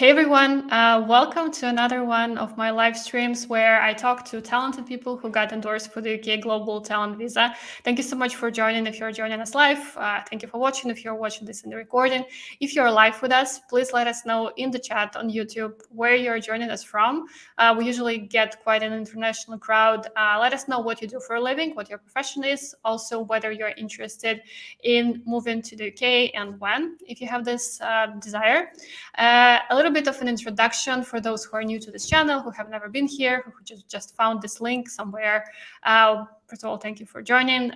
Hey everyone, welcome to another one of my live streams where I talk to talented people who got endorsed for the UK Global Talent Visa. Thank you so much for joining. If you're joining us live, thank you for watching. If you're watching this in the recording, if you're live with us, please let us know in the chat on YouTube where you're joining us from. We usually get quite an international crowd. Let us know what you do for a living, what your profession is, also whether you're interested in moving to the UK and when, if you have this desire. A little bit of an introduction for those who are new to this channel, who have never been here, who just found this link somewhere. First of all, thank you for joining.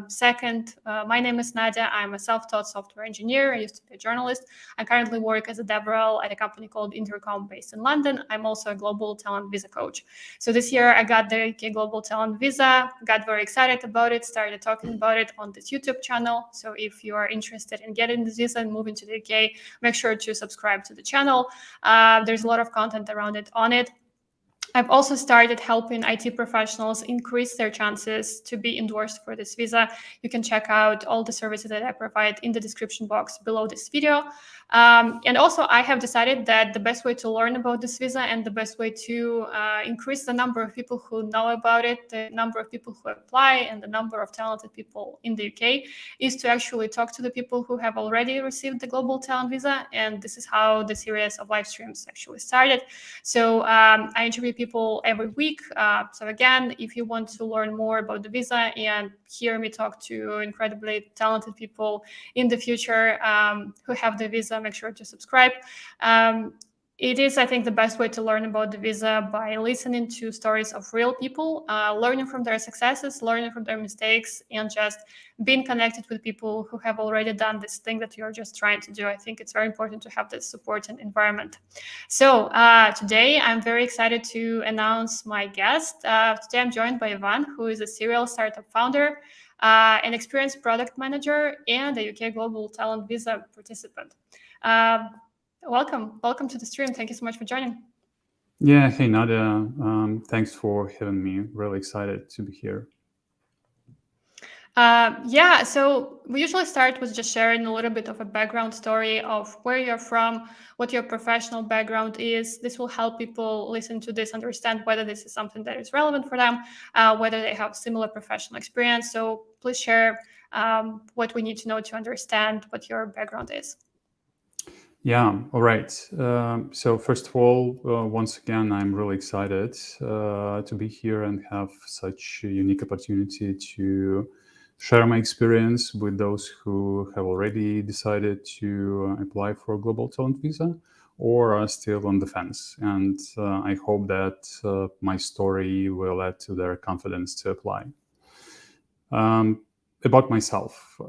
Second, my name is Nadia. I'm a self-taught software engineer. I used to be a journalist. I currently work as a DevRel at a company called Intercom based in London. I'm also a global talent visa coach. So this year I got the UK Global Talent Visa, got very excited about it, started talking about it on this YouTube channel. So if you are interested in getting this visa and moving to the UK, make sure to subscribe to the channel. There's a lot of content around it on it. I've also started helping IT professionals increase their chances to be endorsed for this visa. You can check out all the services that I provide in the description box below this video. And also, I have decided that the best way to learn about this visa and the best way to increase the number of people who know about it, the number of people who apply, and the number of talented people in the UK is to actually talk to the people who have already received the Global Talent Visa. And this is how the series of live streams actually started. So I interview people every week. So again, if you want to learn more about the visa and hear me talk to incredibly talented people in the future who have the visa, make sure to subscribe. It is, I think, the best way to learn about the visa by listening to stories of real people, learning from their successes, learning from their mistakes, and just being connected with people who have already done this thing that you're just trying to do. I think it's very important to have this support and environment. So today I'm very excited to announce my guest. Today I'm joined by Ivan, who is a serial startup founder, an experienced product manager, and a UK Global Talent Visa participant. Welcome to the stream. Thank you so much for joining. Yeah, hey Nadia, thanks for having me. Really excited to be here. Yeah, so we usually start with just sharing a little bit of a background story of where you're from, what your professional background is. This will help people listen to this, understand whether this is something that is relevant for them, whether they have similar professional experience. So please share what we need to know to understand what your background is. Yeah, all right. So first of all, once again, I'm really excited to be here and have such a unique opportunity to share my experience with those who have already decided to apply for a Global Talent Visa or are still on the fence. And I hope that my story will add to their confidence to apply. About myself.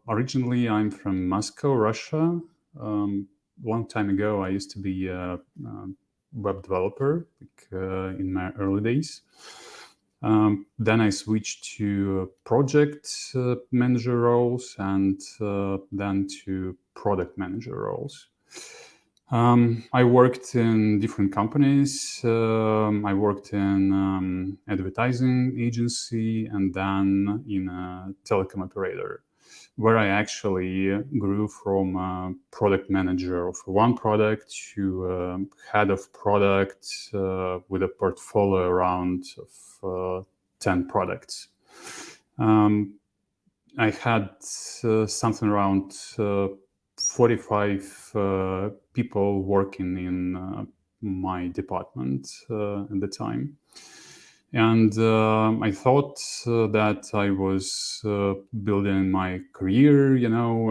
Originally, I'm from Moscow, Russia. Long time ago, I used to be a web developer in my early days. Then I switched to project manager roles and then to product manager roles. I worked in different companies. I worked in advertising agency and then in a telecom operator, where I actually grew from a product manager of one product to head of product with a portfolio around of 10 products. I had something around 45 people working in my department at the time. And I thought that I was building my career,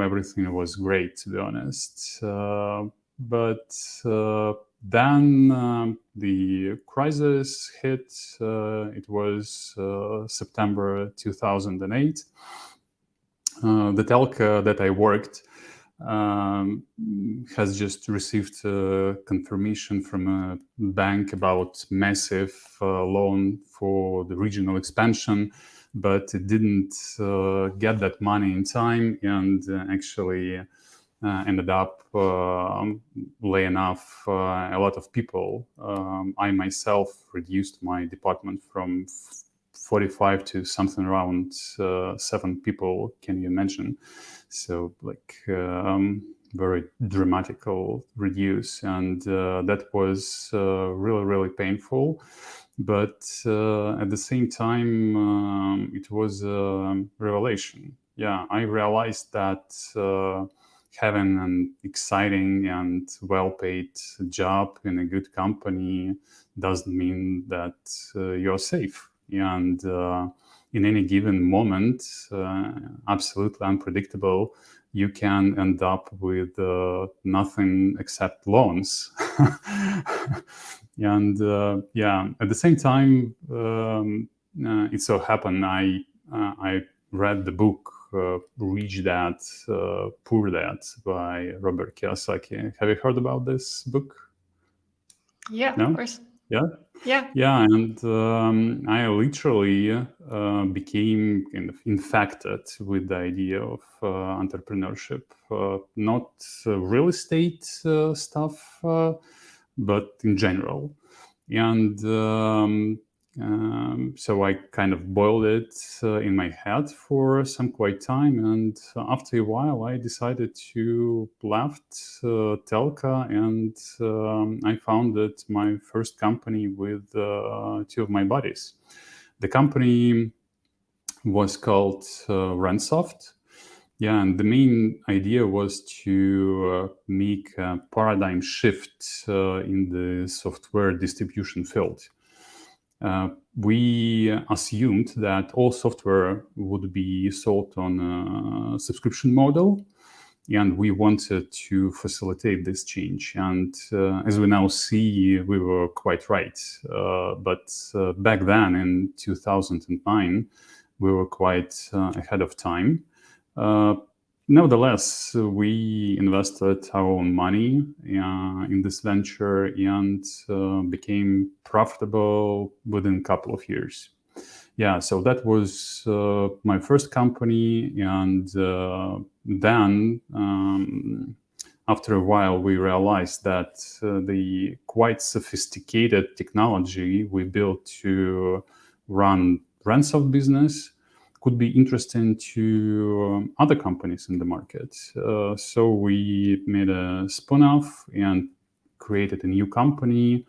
everything was great, to be honest. But then the crisis hit. It was September 2008. The telco that I worked has just received confirmation from a bank about massive loan for the regional expansion, but it didn't get that money in time and actually ended up laying off a lot of people. I myself reduced my department from 45 to something around 7 people, can you imagine? So very dramatical reduce, and that was really painful. But at the same time, it was a revelation. Yeah, I realized that having an exciting and well-paid job in a good company doesn't mean that you're safe. And in any given moment, absolutely unpredictable, you can end up with nothing except loans. And yeah, at the same time, it so happened I read the book Rich Dad, Poor Dad by Robert Kiyosaki. Have you heard about this book? Yeah, No? of course. Yeah? Yeah. Yeah, and I literally became kind of infected with the idea of entrepreneurship. Not real estate stuff, but in general. And so I kind of boiled it in my head for some quite time. And after a while, I decided to left Telka, and I founded my first company with two of my buddies. The company was called Rensoft. Yeah, and the main idea was to make a paradigm shift in the software distribution field. We assumed that all software would be sold on a subscription model, and we wanted to facilitate this change. And as we now see, we were quite right. But back then, in 2009, we were quite ahead of time. Nevertheless, we invested our own money in this venture and became profitable within a couple of years. Yeah, so that was my first company, and then after a while we realized that the quite sophisticated technology we built to run Rensoft business could be interesting to other companies in the market. So we made a spin-off and created a new company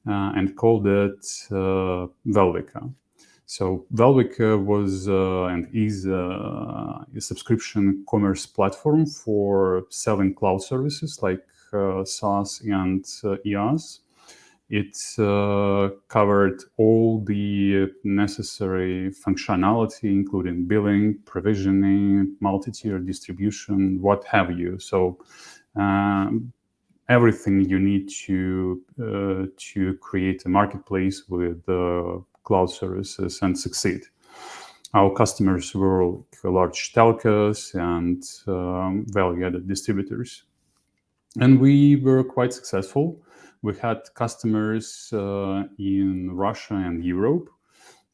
and called it Velvica. So Velvica was and is a subscription commerce platform for selling cloud services like SaaS and IaaS. It covered all the necessary functionality, including billing, provisioning, multi-tier distribution, what have you. So everything you need to create a marketplace with cloud services and succeed. Our customers were large telcos and value-added distributors. And we were quite successful. We had customers in Russia and Europe.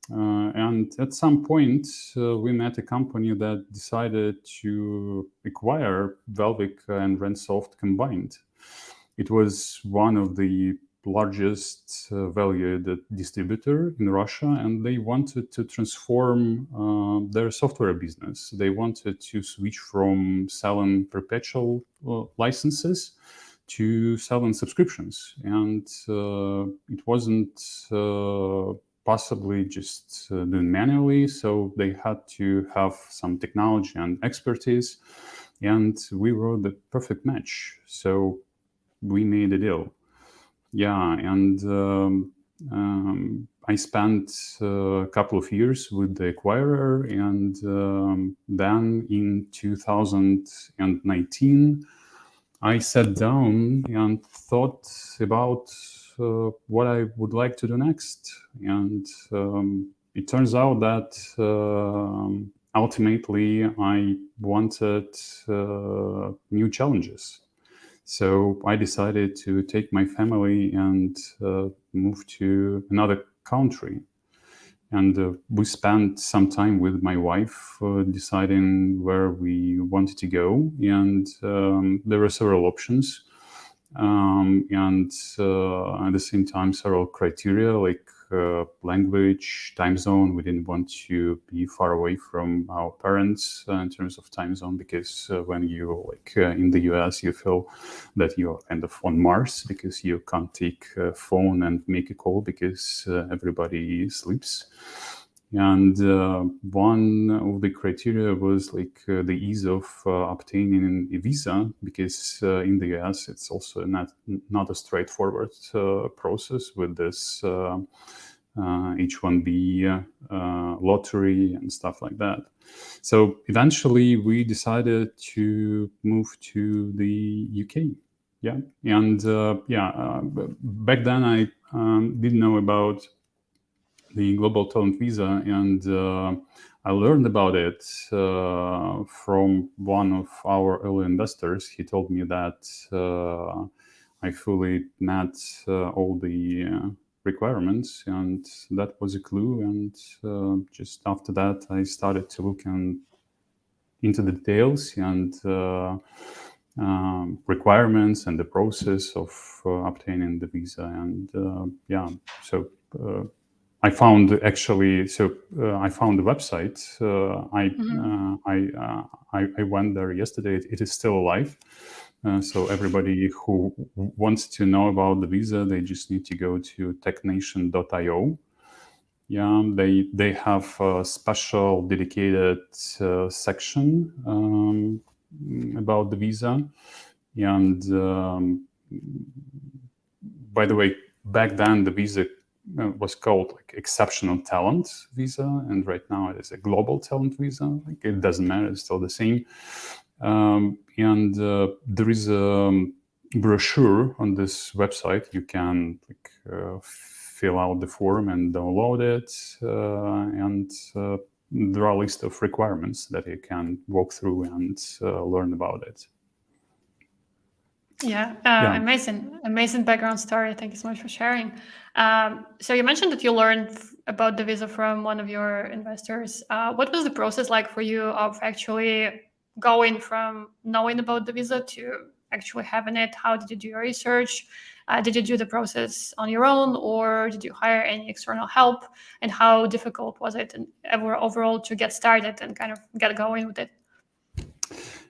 And at some point, we met a company that decided to acquire Velvica and Rensoft combined. It was one of the largest value-added distributor in Russia, and they wanted to transform their software business. They wanted to switch from selling perpetual licenses to selling subscriptions, and it wasn't possibly just done manually, so they had to have some technology and expertise, and we were the perfect match. So we made a deal. Yeah, and I spent a couple of years with the acquirer, and then in 2019, I sat down and thought about what I would like to do next. And it turns out that ultimately I wanted new challenges. So I decided to take my family and move to another country. And we spent some time with my wife deciding where we wanted to go. And there were several options. And at the same time, several criteria, like language, time zone. We didn't want to be far away from our parents in terms of time zone, because when you in the US, you feel that you're kind of on Mars, because you can't take a phone and make a call because everybody sleeps. And one of the criteria was the ease of obtaining a visa, because in the US it's also not a straightforward process with this H-1B lottery and stuff like that. So eventually we decided to move to the UK. Yeah, and back then I didn't know about the global talent visa, and I learned about it from one of our early investors. He told me that I fully met all the requirements, and that was a clue. And just after that, I started to look into the details and requirements and the process of obtaining the visa. And so I found I found the website. I went there yesterday. It is still alive. So everybody who wants to know about the visa, they just need to go to technation.io. Yeah, they have a special dedicated section about the visa. And by the way, back then the visa was called exceptional talent visa, and right now it is a global talent visa. It doesn't matter; it's still the same. And there is a brochure on this website. You can fill out the form and download it, and there are a list of requirements that you can walk through and learn about it. Amazing background story. Thank you so much for sharing. So you mentioned that you learned about the visa from one of your investors. What was the process like for you of actually going from knowing about the visa to actually having it? How did you do your research? Did you do the process on your own, or did you hire any external help? And how difficult was it overall to get started and kind of get going with it?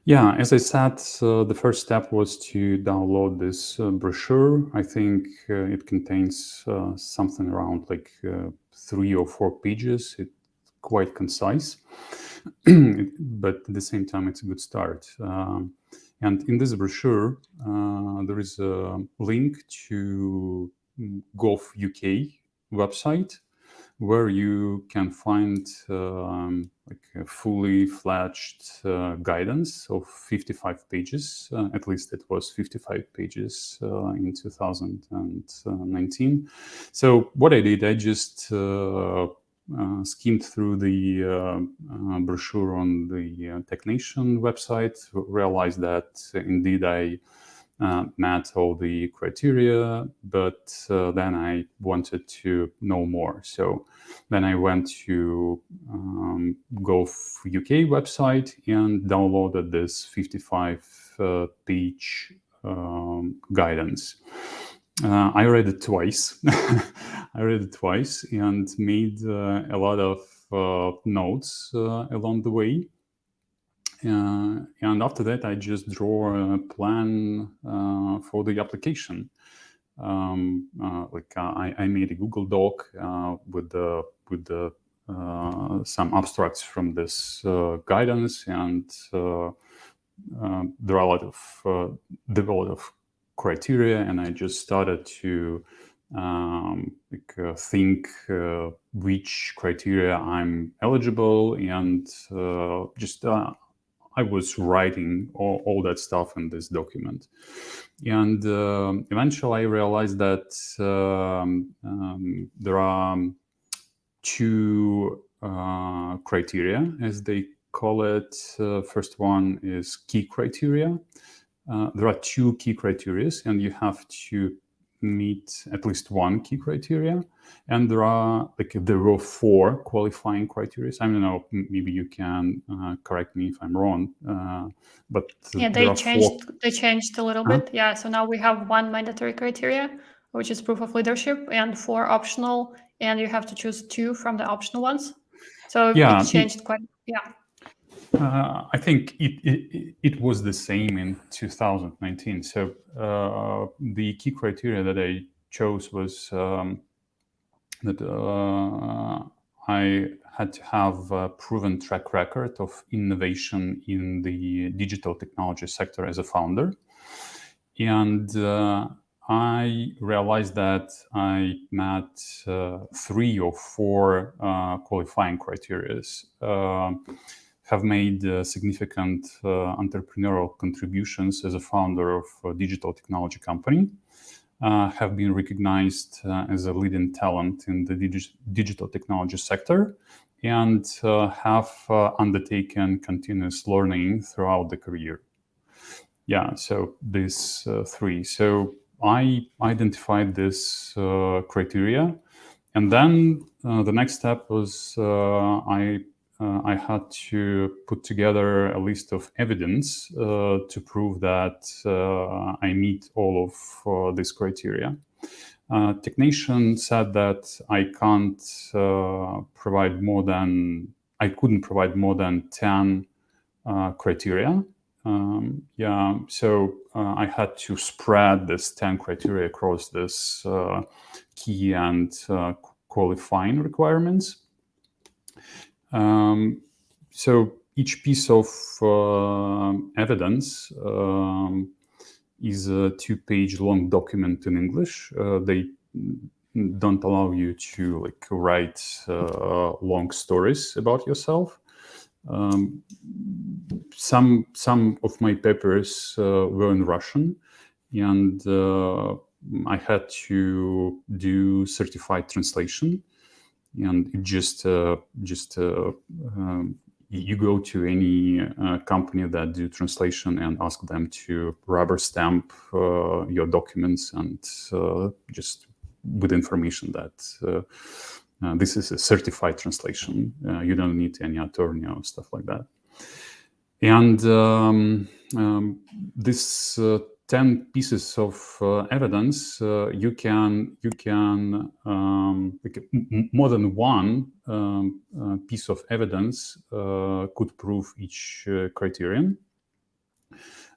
Yeah, as I said, the first step was to download this brochure. I think it contains something around 3 or 4 pages. It's quite concise, but at the same time, it's a good start. And in this brochure, there is a link to Gov UK website, where you can find a fully fledged guidance of 55 pages. At least it was 55 pages in 2019. So what I did, I just skimmed through the brochure on the Technation website, realized that indeed I met all the criteria, but then I wanted to know more. So then I went to Gov UK website and downloaded this 55-page guidance. I read it twice. And made a lot of notes along the way. And after that, I just draw a plan for the application. I made a Google Doc with some abstracts from this guidance, and there are a lot of criteria, and I just started to think which criteria I'm eligible, and I was writing all that stuff in this document. And eventually I realized that there are 2 criteria, as they call it. First one is key criteria. There are 2 key criteria, and you have to meet at least one key criteria. And there were 4 qualifying criteria. I don't know, maybe you can correct me if I'm wrong. But they changed a little bit. Yeah, so now we have 1 mandatory criteria which is proof of leadership, and 4 optional, and you have to choose 2 from the optional ones. So Yeah, it changed quite. Yeah. I think it was the same in 2019. So the key criteria that I chose was that I had to have a proven track record of innovation in the digital technology sector as a founder. And I realized that I met 3 or 4 qualifying criteria. Have made significant entrepreneurial contributions as a founder of a digital technology company, have been recognized as a leading talent in the digital technology sector, and have undertaken continuous learning throughout the career. Yeah, so these 3. So I identified this criteria, and then the next step was I had to put together a list of evidence to prove that I meet all of this criteria. Technician said that I couldn't provide more than 10 criteria. So I had to spread this 10 criteria across this key and qualifying requirements. So each piece of evidence is a 2-page long document in English. They don't allow you to write long stories about yourself. Some of my papers were in Russian, and I had to do certified translation. And it you go to any company that do translation and ask them to rubber stamp your documents, and just with information that this is a certified translation. You don't need any attorney or stuff like that. And this 10 pieces of evidence, you can more than one piece of evidence could prove each criterion.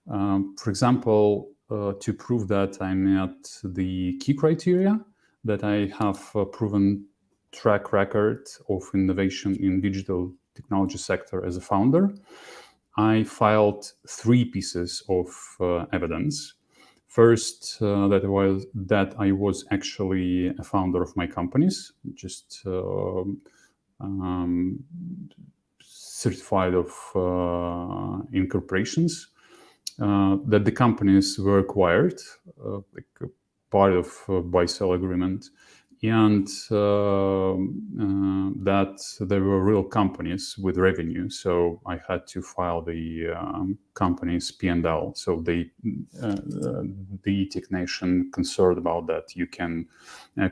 For example, to prove that I met the key criteria, that I have a proven track record of innovation in digital technology sector as a founder, I filed 3 pieces of evidence. First, that I was actually a founder of my companies, just certified of incorporations, that the companies were acquired, like a part of buy-sell agreement, and that there were real companies with revenue. So I had to file the company's P&L. So the technician concerned about that you can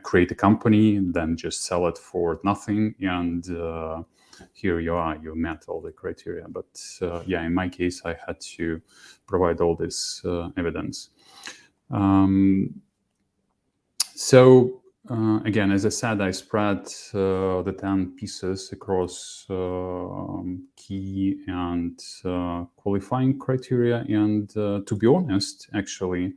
create a company, then just sell it for nothing, and here you are, you met all the criteria. But in my case, I had to provide all this evidence. Again, as I said, I spread the 10 pieces across key and qualifying criteria. And to be honest, actually,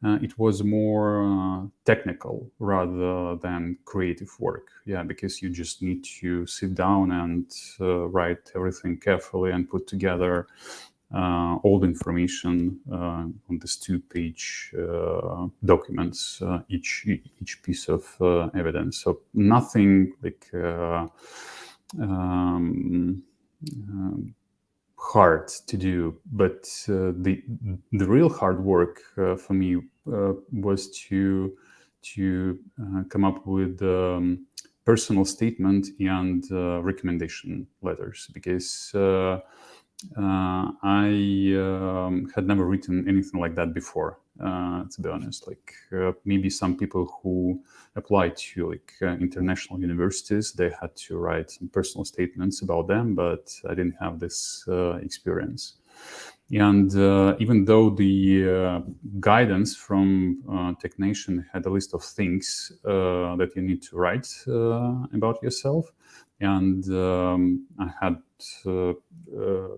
it was more technical rather than creative work. Yeah, because you just need to sit down and write everything carefully and put together all the information on this 2-page documents, each piece of evidence. So nothing like hard to do, but the real hard work for me was to come up with personal statement and recommendation letters, because I had never written anything like that before, to be honest. Maybe some people who applied to international universities, they had to write some personal statements about them, but I didn't have this experience. And even though the guidance from Technation had a list of things that you need to write about yourself, and I had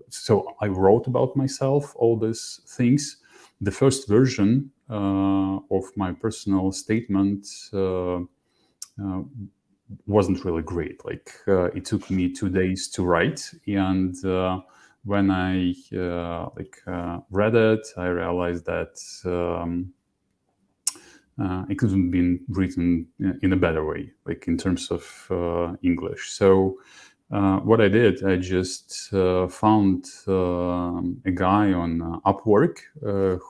so I wrote about myself all these things. The first version of my personal statement wasn't really great. Like it took me 2 days to write, and when I read it, I realized that it could have been written in a better way, like in terms of English. So what I did, I just found a guy on Upwork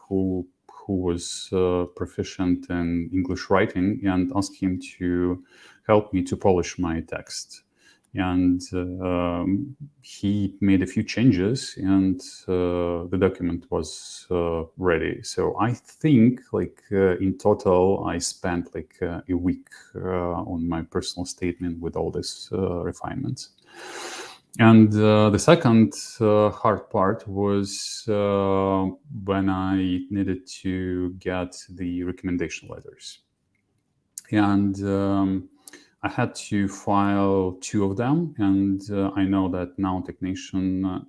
who was proficient in English writing, and asked him to help me to polish my text. And he made a few changes, and the document was ready. So I think, like in total, I spent like a week on my personal statement with all these refinements. And the second hard part was when I needed to get the recommendation letters. And I had to file 2 of them, and I know that now Technation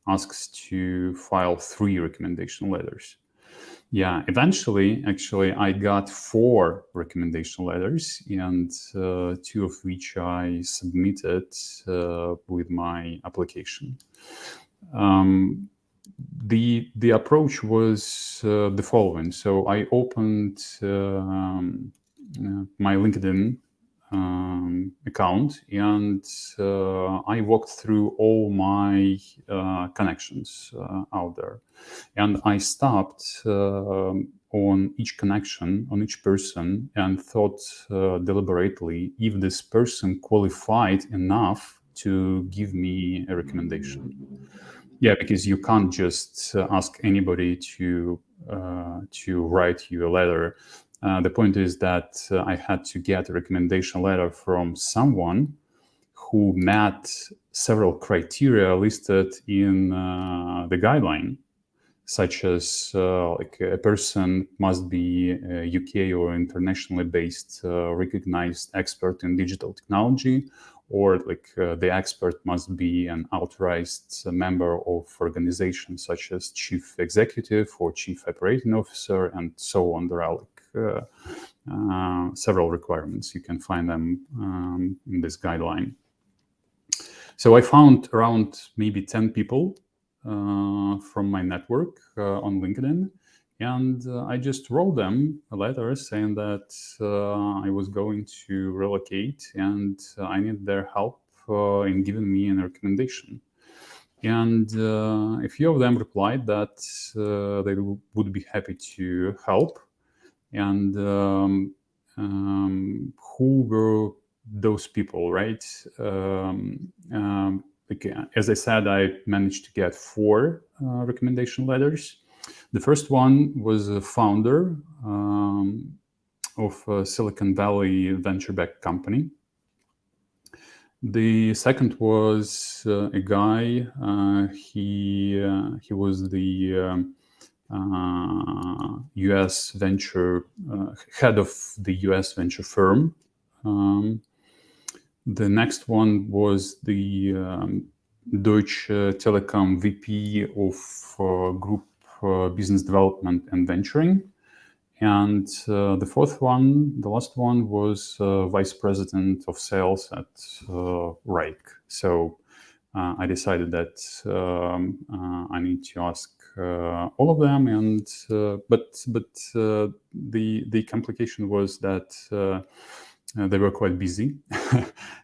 asks to file 3 recommendation letters. Yeah, eventually, actually, I got 4 recommendation letters, and 2 of which I submitted with my application. The approach was the following. So I opened my LinkedIn account, and I walked through all my connections out there, and I stopped on each connection, on each person, and thought deliberately if this person qualified enough to give me a recommendation. Yeah, because you can't just ask anybody to write you a letter. The point is that I had to get a recommendation letter from someone who met several criteria listed in the guideline, such as like a person must be a UK or internationally based recognized expert in digital technology, or like the expert must be an authorized member of organizations such as chief executive or chief operating officer, and so on. There are like several requirements. You can find them in this guideline. So I found around maybe 10 people from my network on LinkedIn, and I just wrote them a letter saying that I was going to relocate, and I need their help in giving me a recommendation. And a few of them replied that they would be happy to help. And who were those people, right? As I said, I managed to get 4 recommendation letters. The first one was a founder of a Silicon Valley venture-backed company. The second was a guy. He was the U.S. venture head of the U.S. venture firm. The next one was the Deutsche Telekom VP of Group Business Development and Venturing. And the fourth one, the last one, was Vice President of Sales at Reich. So I decided that I need to ask all of them, and but the complication was that they were quite busy,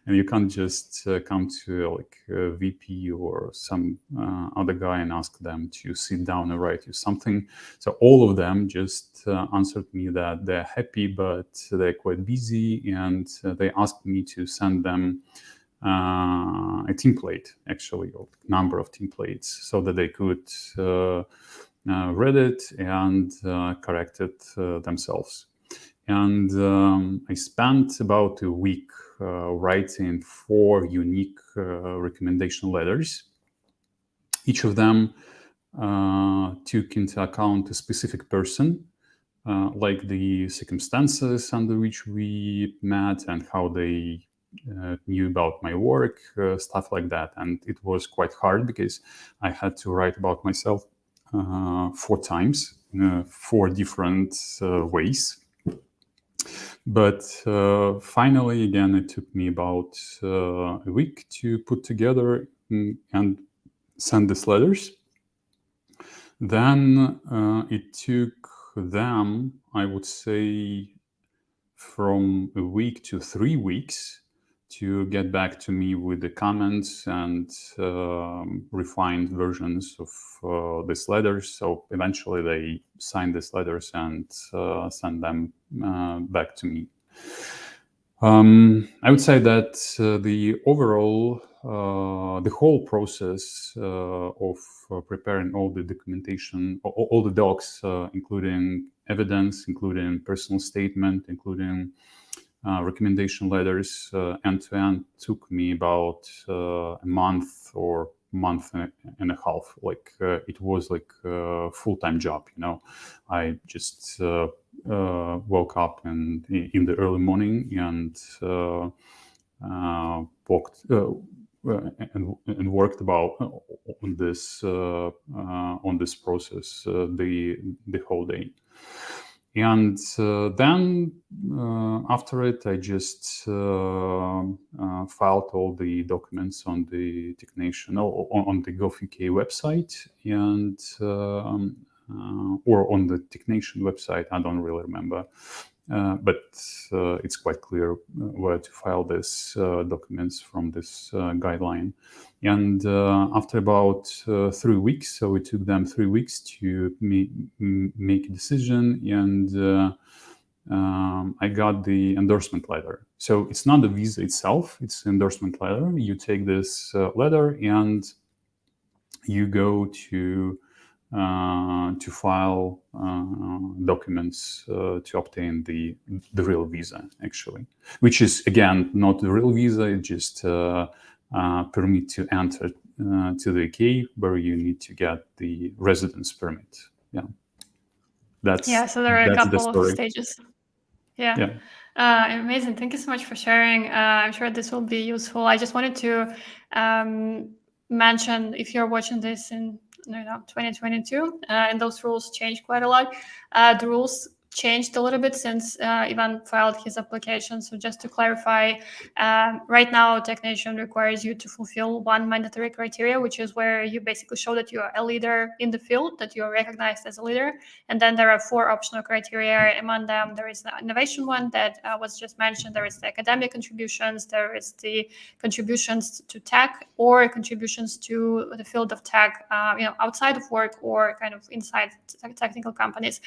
and you can't just come to like a VP or some other guy and ask them to sit down and write you something. So all of them just answered me that they're happy, but they're quite busy, and they asked me to send them a template, actually, or number of templates, so that they could read it and correct it themselves. And I spent about a week writing 4 unique recommendation letters. Each of them took into account a specific person, like the circumstances under which we met and how they knew about my work, stuff like that. And it was quite hard because I had to write about myself 4 times, 4 different ways. But finally, again, it took me about a week to put together and send these letters. Then it took them, I would say, from a week to 3 weeks to get back to me with the comments and refined versions of these letters. So eventually they signed these letters and sent them back to me. I would say that the overall, the whole process of preparing all the documentation, all the docs, including evidence, including personal statement, including recommendation letters, end to end, took me about a month or month and a half. Like it was like a full-time job. I just woke up and in the early morning and walked and worked about on this process the whole day. And then after it, I just filed all the documents on the Technation on the GovUK website and or on the Technation website. I don't really remember, but it's quite clear where to file these documents from this guideline. And after about 3 weeks, so it took them 3 weeks to make a decision, and I got the endorsement letter. So it's not the visa itself, it's an endorsement letter. You take this letter and you go to file documents to obtain the real visa, actually, which is, again, not the real visa. It's just permit to enter to the UK, where you need to get the residence permit. Yeah, So there are a couple the of stages. Yeah. Amazing. Thank you so much for sharing. I'm sure this will be useful. I just wanted to mention, if you're watching this in 2022, and those rules changed quite a lot. The rules changed a little bit since Ivan filed his application. So just to clarify, right now Technation requires you to fulfill one mandatory criteria, which is where you basically show that you are a leader in the field, that you are recognized as a leader. And then there are 4 optional criteria. Among them, there is the innovation one that was just mentioned. There is the academic contributions. There is the contributions to tech, or contributions to the field of tech, outside of work or kind of inside technical companies.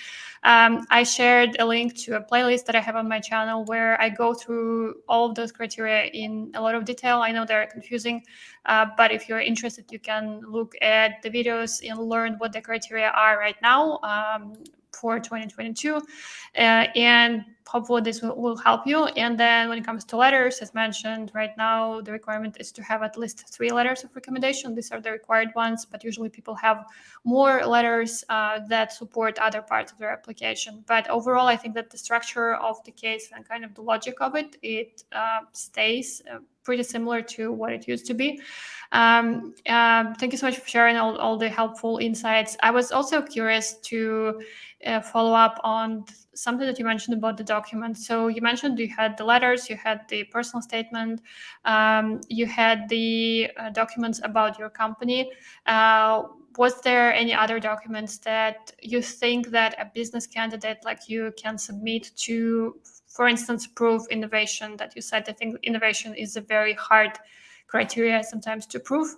I shared a link to a playlist that I have on my channel where I go through all of those criteria in a lot of detail. I know they're confusing, but if you're interested, you can look at the videos and learn what the criteria are right now for 2022, and hopefully this will help you. And then when it comes to letters, as mentioned, right now the requirement is to have at least 3 letters of recommendation. These are the required ones, but usually people have more letters that support other parts of their application. But overall, I think that the structure of the case and kind of the logic of it stays pretty similar to what it used to be. Thank you so much for sharing all the helpful insights. I was also curious to follow up on something that you mentioned about the document. So you mentioned you had the letters, you had the personal statement, you had the documents about your company. Was there any other documents that you think that a business candidate like you can submit to, for instance, prove innovation? That you said, I think innovation is a very hard criteria sometimes to prove,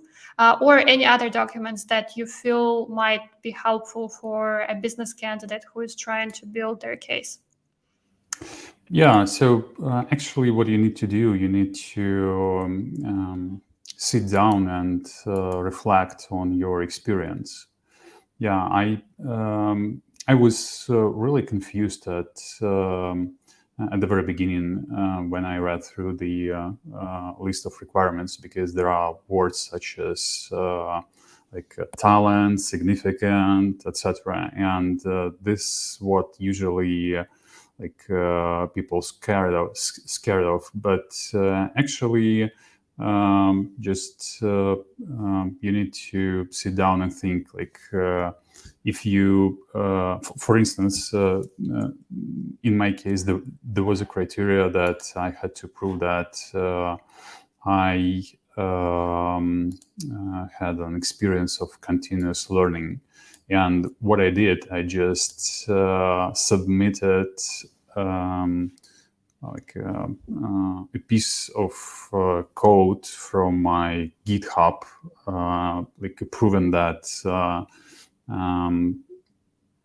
or any other documents that you feel might be helpful for a business candidate who is trying to build their case? Yeah, so actually what you need to do, you need to sit down and reflect on your experience. Yeah, I was really confused at the very beginning when I read through the list of requirements, because there are words such as like talent, significant, etc. And this what usually people scared of. But actually, just you need to sit down and think, like, if you, for instance, in my case, there was a criteria that I had to prove that I had an experience of continuous learning. And what I did, I just submitted a piece of code from my GitHub, proven that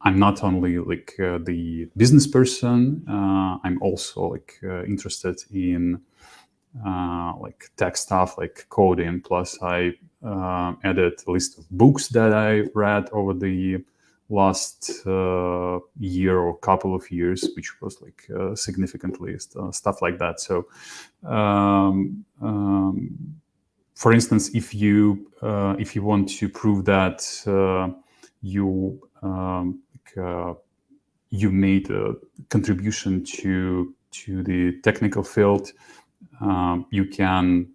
I'm not only the business person, I'm also interested in tech stuff like coding. Plus, I added a list of books that I read over the last year or couple of years, which was significantly stuff like that. So, for instance, if you want to prove that you you made a contribution to the technical field, you can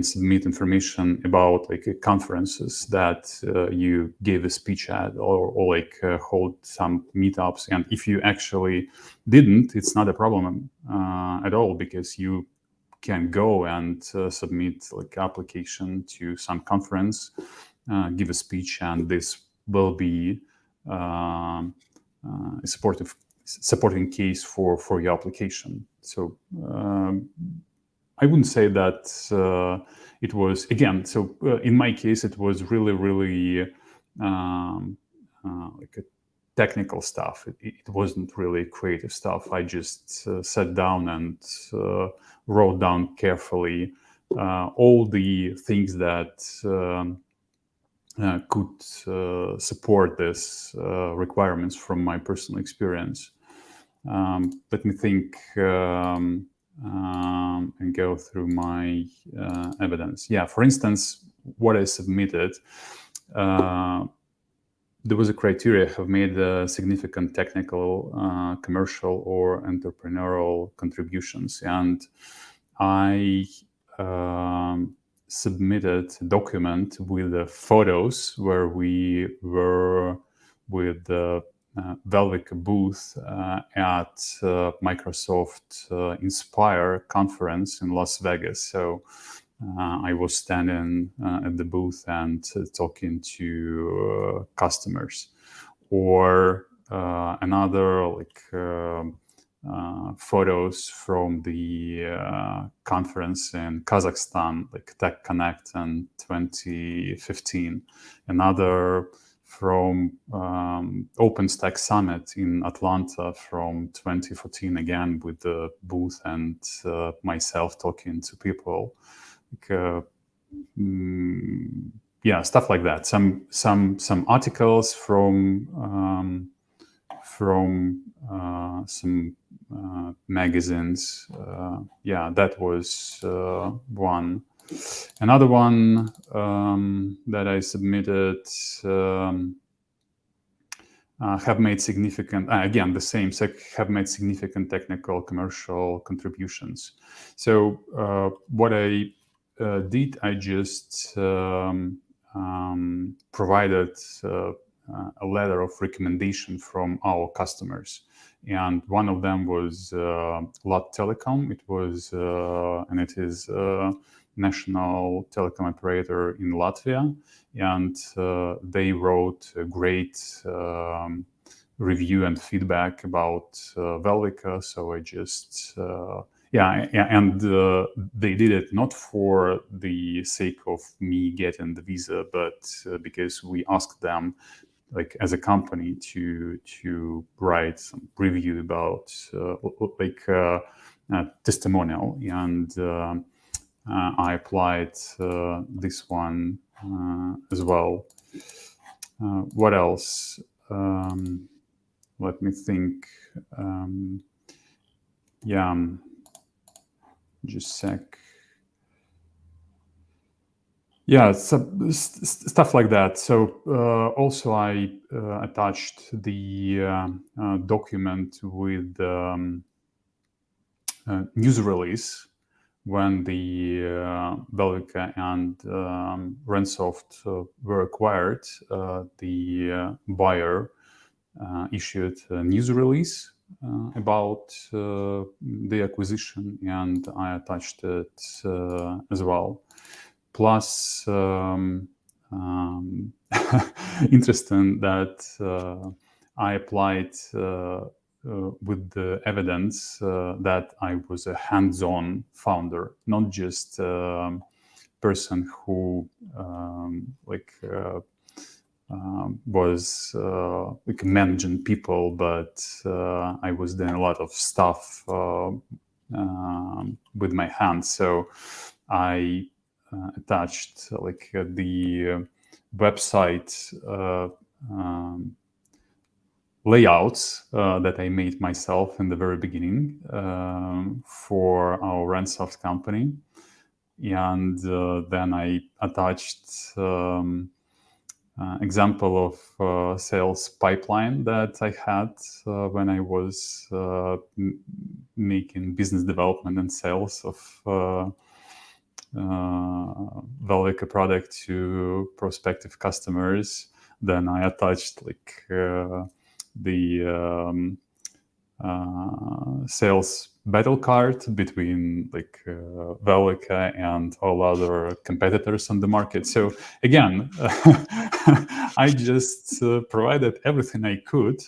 submit information about conferences that you gave a speech at, or hold some meetups. And if you actually didn't, it's not a problem at all, because you can go and submit application to some conference, give a speech, and this will be a supporting case for your application. So I wouldn't say that it was, again, so in my case, it was really a technical stuff. It wasn't really creative stuff. I just sat down and wrote down carefully all the things that could support this requirements from my personal experience. Let me think and go through my evidence. Yeah, for instance, what I submitted, there was a criteria: have made significant technical, commercial, or entrepreneurial contributions. And I submitted a document with the photos where we were with the Velvik booth at Microsoft Inspire conference in Las Vegas. So I was standing at the booth and talking to customers. Or another photos from the conference in Kazakhstan, like Tech Connect in 2015. Another from OpenStack Summit in Atlanta from 2014, again with the booth and myself talking to people. Yeah, stuff like that. Some articles from some magazines. Yeah, that was one. Another one that I submitted have made significant, again, the same, have made significant technical, commercial contributions. So what I did, I just provided a letter of recommendation from our customers. And one of them was Lat Telecom. It was, and it is national telecom operator in Latvia. And they wrote a great review and feedback about Velvik. So I just, and they did it not for the sake of me getting the visa, but because we asked them, like as a company, to write some review about testimonial. And I applied this one as well. What else? Let me think. Just a sec. Yeah, stuff like that. So also I attached the document with news release when the Belgica and Rensoft were acquired. The buyer issued a news release about the acquisition, and I attached it as well. Plus, interesting that I applied with the evidence that I was a hands-on founder, not just person who was like managing people, but I was doing a lot of stuff with my hands. So I attached like the website layouts that I made myself in the very beginning for our Rensoft company. And then I attached example of sales pipeline that I had when I was making business development and sales of Velvica product to prospective customers. Then I attached like the sales battle card between like Velvica and all other competitors on the market. So again, I just provided everything I could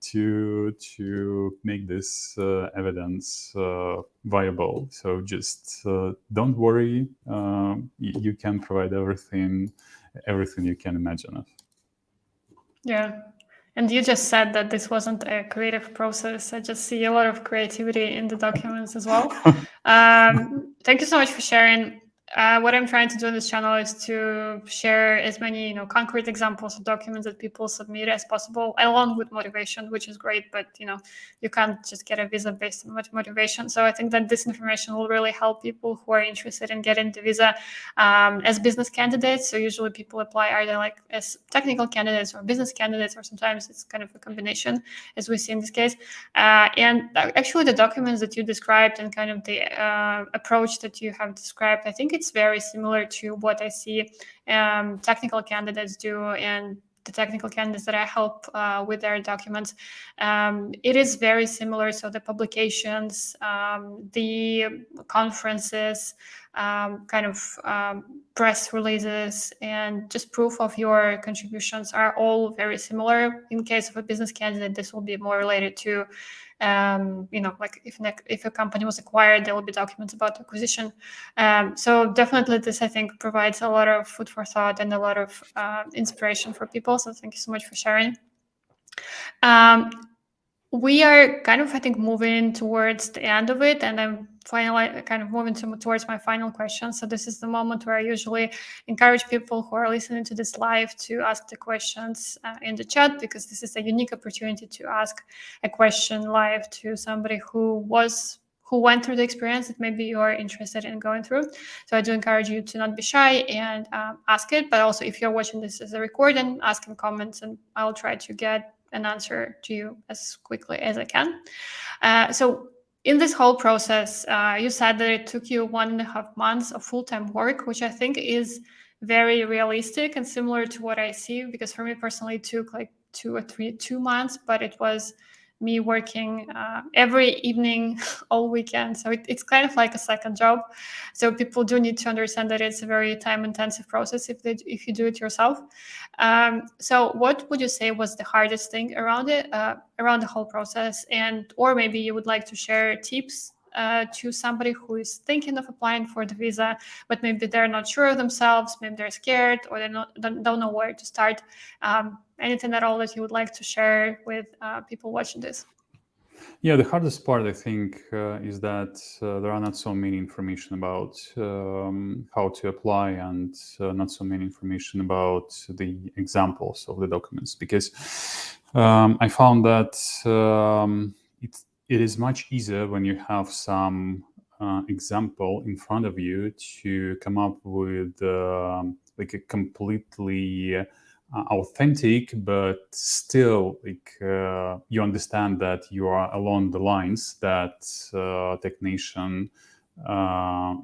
to make this evidence viable. So just don't worry, you can provide everything you can imagine of. Yeah. And you just said that this wasn't a creative process. I just see a lot of creativity in the documents as well. Thank you so much for sharing. What I'm trying to do on this channel is to share as many, concrete examples of documents that people submit as possible, along with motivation, which is great. But you can't just get a visa based on motivation. So I think that this information will really help people who are interested in getting the visa as business candidates. So usually people apply either like as technical candidates or business candidates, or sometimes it's kind of a combination, as we see in this case. And actually, the documents that you described and kind of the approach that you have described, I think it's very similar to what I see technical candidates do, and the technical candidates that I help with their documents. It is very similar. So the publications, the conferences, press releases, and just proof of your contributions are all very similar. In case of a business candidate, this will be more related to like if a company was acquired, there will be documents about acquisition. So definitely this, I think, provides a lot of food for thought and a lot of inspiration for people. So thank you so much for sharing. We are kind of, I think, moving towards the end of it, and I'm finally kind of moving towards my final question. So this is the moment where I usually encourage people who are listening to this live to ask the questions in the chat, because this is a unique opportunity to ask a question live to somebody who went through the experience that maybe you are interested in going through. So I do encourage you to not be shy and ask it. But also, if you're watching this as a recording, ask in comments, and I'll try to get an answer to you as quickly as I can. So in this whole process, you said that it took you 1.5 months of full-time work, which I think is very realistic and similar to what I see, because for me personally, it took like 2 months, but it was me working every evening all weekend. So it's kind of like a second job. So people do need to understand that it's a very time-intensive process if you do it yourself. So what would you say was the hardest thing around it, around the whole process? Or maybe you would like to share tips to somebody who is thinking of applying for the visa, but maybe they're not sure of themselves, maybe they're scared, or they don't know where to start. Anything at all that you would like to share with people watching this? Yeah, the hardest part, I think, is that there are not so many information about how to apply, and not so many information about the examples of the documents, because I found that it is much easier when you have some example in front of you to come up with like a completely authentic, but still like you understand that you are along the lines that technician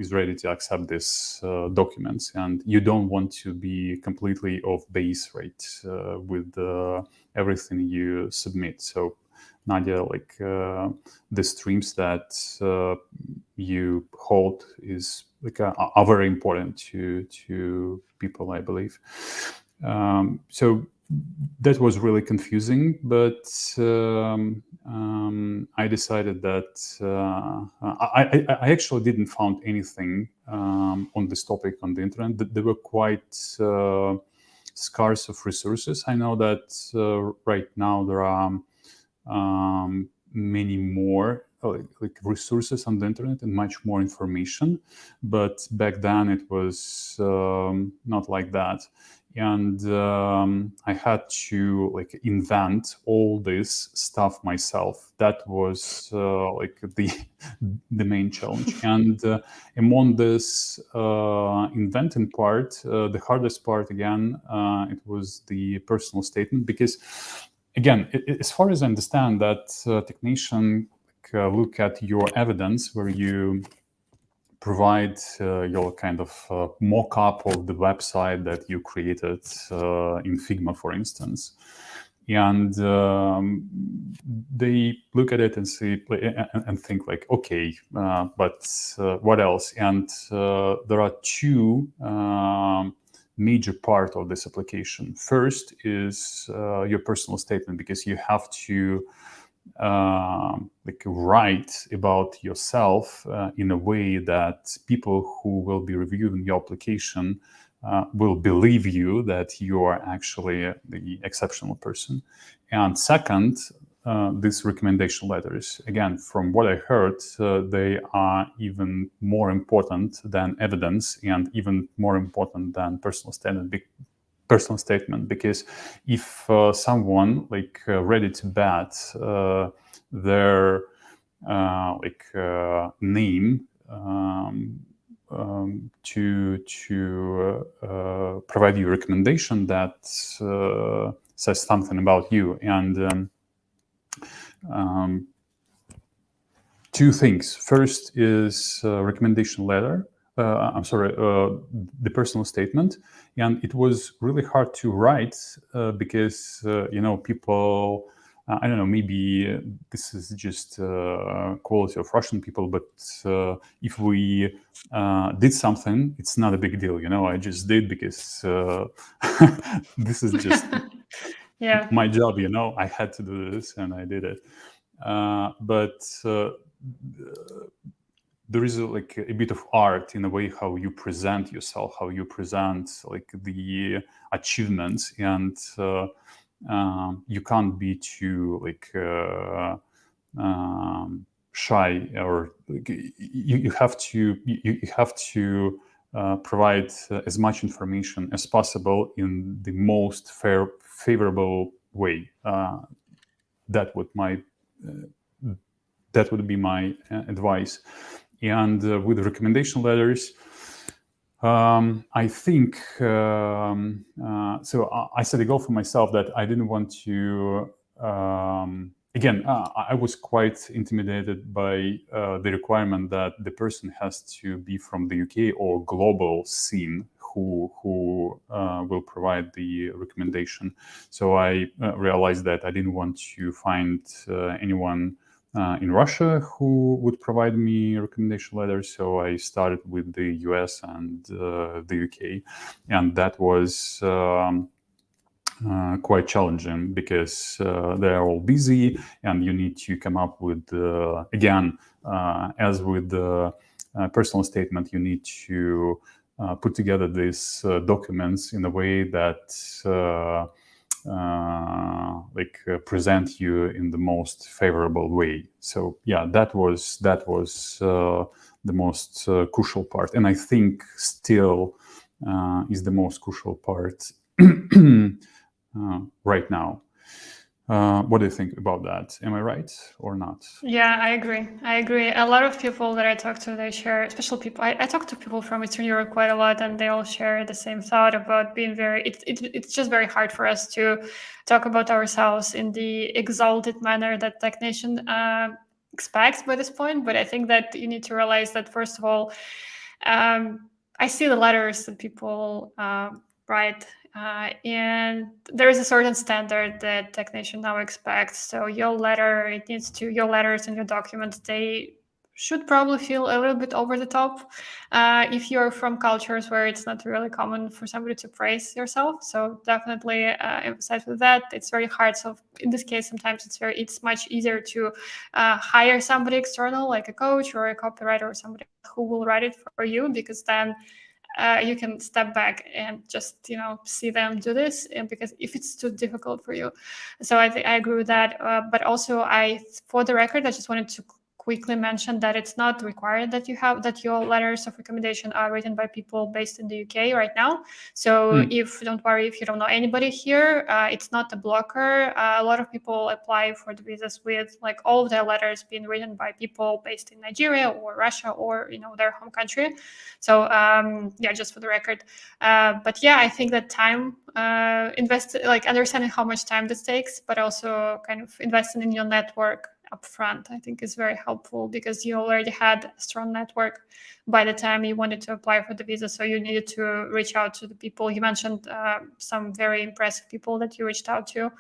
is ready to accept these documents, and you don't want to be completely off base, right, with everything you submit. So Nadia, like the streams that you hold is like are very important to people, I believe. So that was really confusing, but I decided that I actually didn't find anything on this topic on the internet. There were quite scarce of resources. I know that right now there are many more like resources on the internet and much more information, but back then it was not like that. And I had to like invent all this stuff myself. That was like the main challenge. And among this inventing part, the hardest part again, it was the personal statement, because again, as far as I understand, that technician look at your evidence where you provide your kind of mock-up of the website that you created in Figma, for instance. And they look at it and see and think like, okay, but what else? And there are two major part of this application. First is your personal statement, because you have to like write about yourself in a way that people who will be reviewing your application will believe you that you are actually the exceptional person. And second, these recommendation letters, again, from what I heard, they are even more important than evidence and even more important than personal statement, because if someone like ready to bet their like name to provide you a recommendation that says something about you. And two things. First is recommendation letter. The personal statement. And it was really hard to write because, people, I don't know, maybe this is just quality of Russian people, but if we did something, it's not a big deal. I just did because this is just Yeah. my job, I had to do this and I did it. But there is like a bit of art in a way how you present yourself, how you present like the achievements, and you can't be too like shy, or like, you have to provide as much information as possible in the most favorable way. That would be my advice. And with recommendation letters, I think so. I set a goal for myself that I didn't want to. Again, I was quite intimidated by the requirement that the person has to be from the UK or global scene who will provide the recommendation. So I realized that I didn't want to find anyone in Russia who would provide me recommendation letters. So I started with the US and the UK, and that was quite challenging because they're all busy, and you need to come up with again, as with the personal statement, you need to put together these documents in a way that present you in the most favorable way. So yeah, that was the most crucial part, and I think still is the most crucial part right now. What do you think about that? Am I right or not? Yeah, I agree. I agree. A lot of people that I talk to, they share, especially people. I talk to people from Eastern Europe quite a lot, and they all share the same thought about being very. It's just very hard for us to talk about ourselves in the exalted manner that technician expects by this point. But I think that you need to realize that first of all, I see the letters that people write, and there is a certain standard that technician now expects. So your letters and your documents, they should probably feel a little bit over the top if you're from cultures where it's not really common for somebody to praise yourself. So definitely emphasize with that. It's very hard. So in this case, sometimes it's much easier to hire somebody external, like a coach or a copywriter or somebody who will write it for you, because then you can step back and just see them do this, and because if it's too difficult for you. So I think I agree with that, but also for the record, I just wanted to quickly mention that it's not required that your letters of recommendation are written by people based in the UK right now. So don't worry if you don't know anybody here, it's not a blocker. A lot of people apply for the visas with like all of their letters being written by people based in Nigeria or Russia or their home country. So yeah, just for the record. But yeah, I think that time like understanding how much time this takes, but also kind of investing in your network upfront, I think is very helpful, because you already had a strong network by the time you wanted to apply for the visa. So you needed to reach out to the people. You mentioned some very impressive people that you reached out to.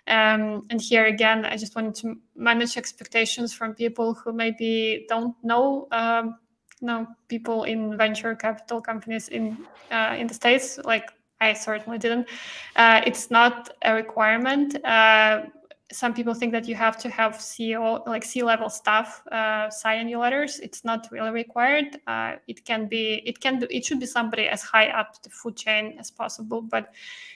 And here again, I just wanted to manage expectations from people who maybe don't know people in venture capital companies in the States. Like I certainly didn't. It's not a requirement. Some people think that you have to have CEO, like C-level staff, sign your letters. It's not really required. It should be somebody as high up the food chain as possible. But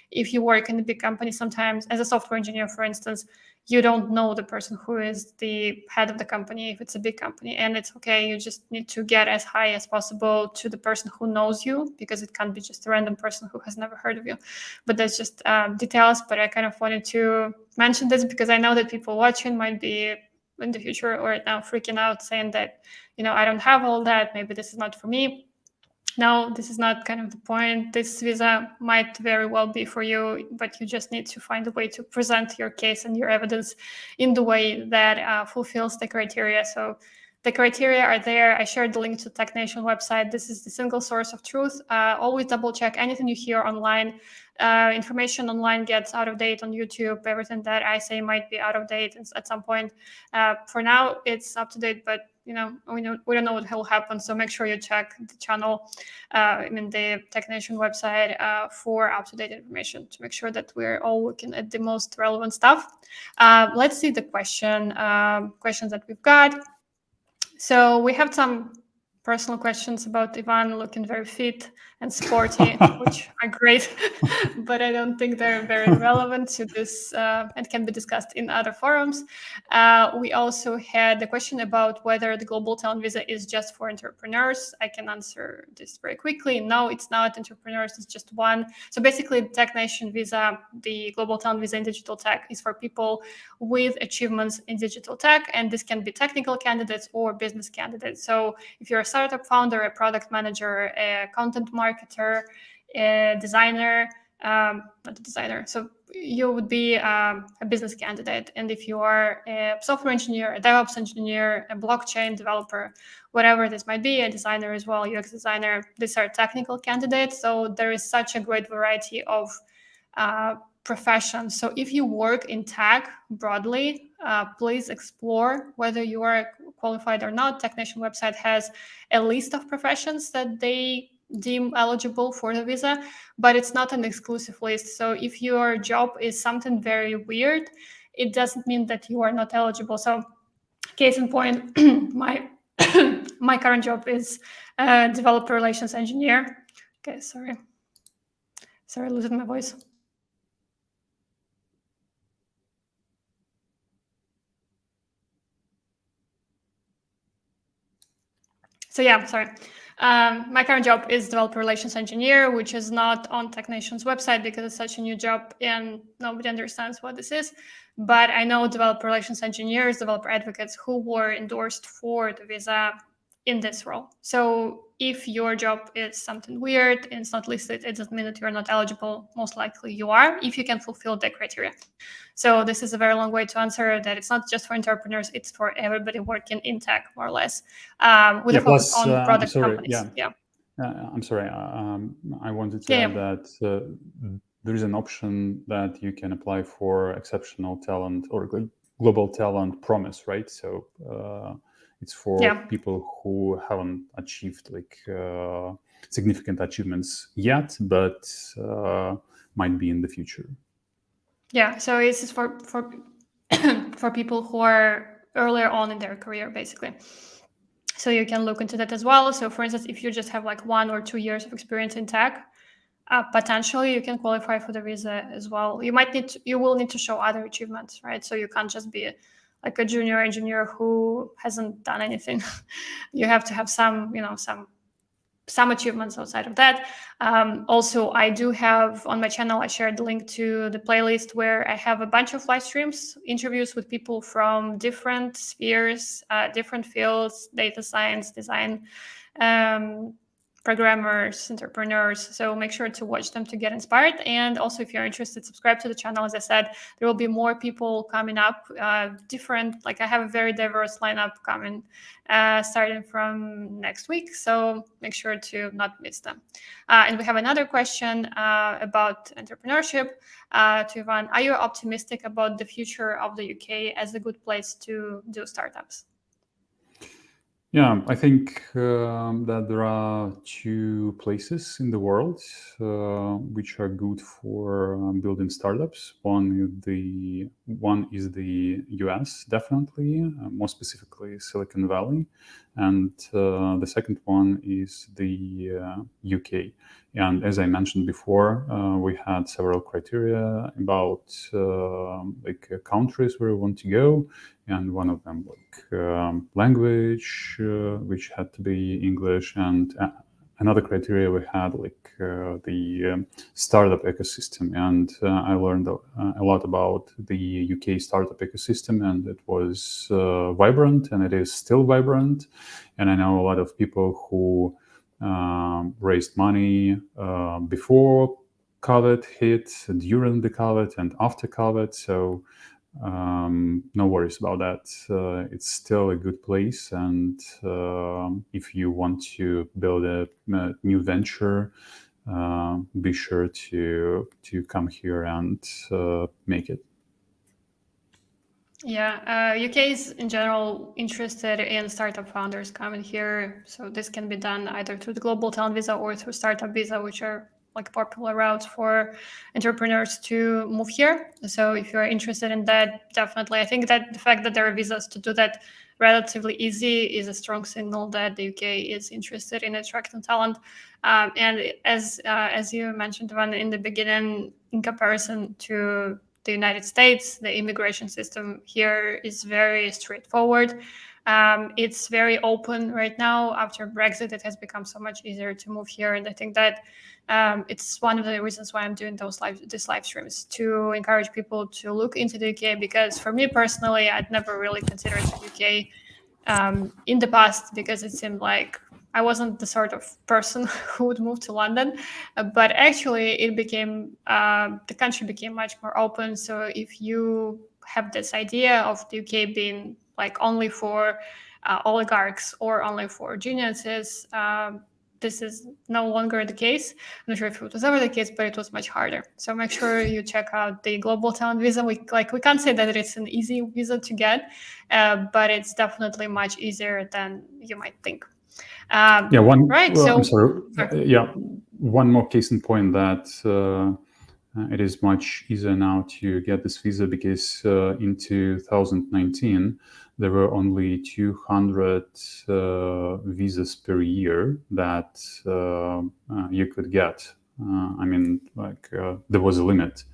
if you work in a big company, sometimes as a software engineer, for instance, you don't know the person who is the head of the company if it's a big company, and it's okay. You just need to get as high as possible to the person who knows you, because it can't be just a random person who has never heard of you. But that's just details. But I kind of wanted to mention this because I know that people watching might be in the future or right now freaking out, saying that, I don't have all that. Maybe this is not for me. No, this is not kind of the point. This visa might very well be for you, but you just need to find a way to present your case and your evidence in the way that fulfills the criteria. So the criteria are there. I shared the link to TechNation website. This is the single source of truth. Always double check anything you hear online. Information online gets out of date on YouTube. Everything that I say might be out of date at some point. For now, it's up to date, but we don't know what will happen. So make sure you check the channel, the TechNation website for up-to-date information to make sure that we're all looking at the most relevant stuff. Let's see the questions that we've got. So we have some personal questions about Ivan looking very fit and sporty, which are great, but I don't think they're very relevant to this and can be discussed in other forums. We also had a question about whether the Global Talent Visa is just for entrepreneurs. I can answer this very quickly. No, it's not. Entrepreneurs is just one. So basically, the TechNation Visa, the Global Talent Visa in digital tech, is for people with achievements in digital tech, and this can be technical candidates or business candidates. So if you're a startup founder, a product manager, a content marketer, a designer, not a designer, so you would be a business candidate. And if you are a software engineer, a DevOps engineer, a blockchain developer, whatever this might be, a designer as well, UX designer, these are technical candidates. So there is such a great variety of professions. So if you work in tech broadly, please explore whether you are qualified or not. TechNation website has a list of professions that they deem eligible for the visa, but it's not an exclusive list. So if your job is something very weird, it doesn't mean that you are not eligible. So case in point, my current job is developer relations engineer. Okay, sorry, losing my voice. So yeah, sorry. My current job is developer relations engineer, which is not on Technation's website because it's such a new job and nobody understands what this is. But I know developer relations engineers, developer advocates who were endorsed for the visa in this role. So if your job is something weird and it's not listed, it doesn't mean that you're not eligible. Most likely you are if you can fulfill the criteria. So this is a very long way to answer that it's not just for entrepreneurs, it's for everybody working in tech, more or less, with a focus Plus, on I'm product sorry. companies. Yeah. I'm sorry. I wanted to Yeah. add that there is an option that you can apply for exceptional talent or global talent promise, right? So it's for people who haven't achieved significant achievements yet, but might be in the future. Yeah. So this is for for people who are earlier on in their career, basically. So you can look into that as well. So for instance, if you just have like 1 or 2 years of experience in tech, potentially you can qualify for the visa as well. You will need to show other achievements, right? So you can't just be like a junior engineer who hasn't done anything. You have to have some achievements outside of that. Also, I do have on my channel, I shared the link to the playlist where I have a bunch of live streams, interviews with people from different spheres, different fields, data science, design, programmers, entrepreneurs. So make sure to watch them to get inspired. And also, if you're interested, subscribe to the channel. As I said, there will be more people coming up, different, like I have a very diverse lineup coming starting from next week. So make sure to not miss them. And we have another question about entrepreneurship to Ivan. Are you optimistic about the future of the UK as a good place to do startups? Yeah, I think that there are two places in the world which are good for building startups. One is the US, definitely, more specifically Silicon Valley, and the second one is the UK. And as I mentioned before, we had several criteria about countries where we want to go, and one of them language, which had to be English, and another criteria we had the startup ecosystem. And I learned a lot about the UK startup ecosystem, and it was vibrant, and it is still vibrant. And I know a lot of people who raised money before COVID hit, during the COVID, and after COVID. So no worries about that. It's still a good place, and if you want to build a new venture, be sure to come here and make it. Yeah, UK is in general interested in startup founders coming here. So this can be done either through the Global Talent Visa or through Startup Visa, which are like popular routes for entrepreneurs to move here. So if you're interested in that, definitely. I think that the fact that there are visas to do that relatively easy is a strong signal that the UK is interested in attracting talent. And as you mentioned, Ivan, in the beginning, in comparison to the United States, the immigration system here is very straightforward. It's very open right now. After Brexit, it has become so much easier to move here, and I think that it's one of the reasons why I'm doing these live streams, to encourage people to look into the UK. Because for me personally, I'd never really considered the UK in the past because it seemed like I wasn't the sort of person who would move to London, but actually it became the country became much more open. So if you have this idea of the UK being like only for oligarchs or only for geniuses, this is no longer the case. I'm not sure if it was ever the case, but it was much harder. So make sure you check out the Global Talent Visa. We can't say that it's an easy visa to get, but it's definitely much easier than you might think. Right. I'm sorry. One more case in point that it is much easier now to get this visa because in 2019 there were only 200 visas per year that you could get. There was a limit,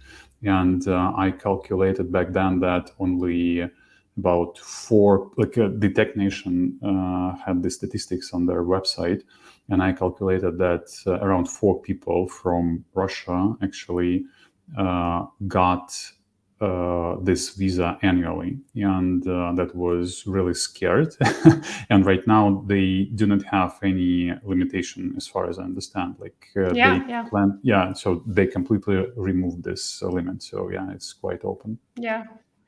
and I calculated back then that only about 4, like Detect Nation had the statistics on their website, and I calculated that around 4 people from Russia actually got this visa annually, and that was really scared. And right now they do not have any limitation, as far as I understand. Like plan, so they completely removed this limit. So yeah, it's quite open. Yeah,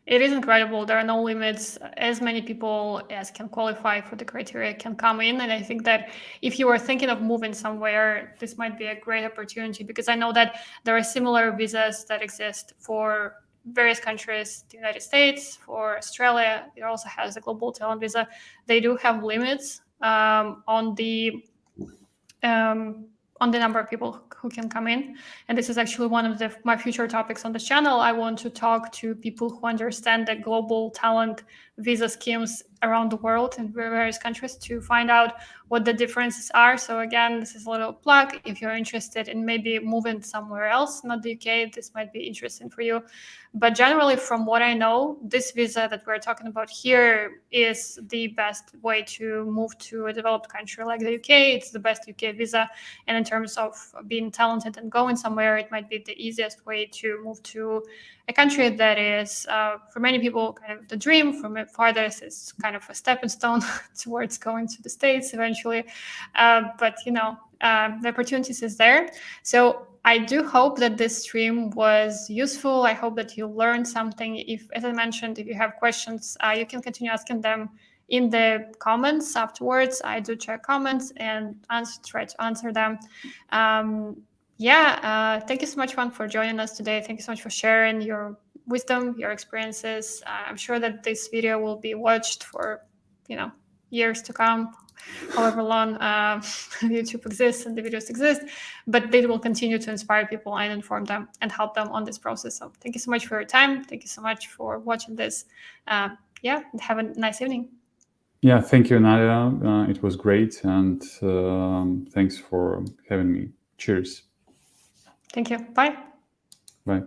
it is incredible. There are no limits. As many people as can qualify for the criteria can come in. And I think that if you are thinking of moving somewhere, this might be a great opportunity, because I know that there are similar visas that exist for various countries, the United States, for Australia. It also has a global talent visa. They do have limits on the number of people who can come in. And this is actually one of my future topics on the channel. I want to talk to people who understand the global talent visa schemes around the world in various countries to find out what the differences are. So again, this is a little plug. If you're interested in maybe moving somewhere else, not the UK, this might be interesting for you. But generally, from what I know, this visa that we're talking about here is the best way to move to a developed country like the UK. It's the best UK visa. And in terms of being talented and going somewhere, it might be the easiest way to move to a country that is, for many people, kind of the dream. For others, it's kind of a stepping stone towards going to the States eventually. But, the opportunities is there. So I do hope that this stream was useful. I hope that you learned something. If, as I mentioned, if you have questions, you can continue asking them in the comments afterwards. I do check comments and try to answer them. Thank you so much, Juan, for joining us today. Thank you so much for sharing your wisdom, your experiences. I'm sure that this video will be watched for, years to come, however long YouTube exists and the videos exist, but they will continue to inspire people and inform them and help them on this process. So thank you so much for your time. Thank you so much for watching this. And have a nice evening. Yeah, thank you, Nadia. It was great, and thanks for having me. Cheers. Thank you. Bye. Bye.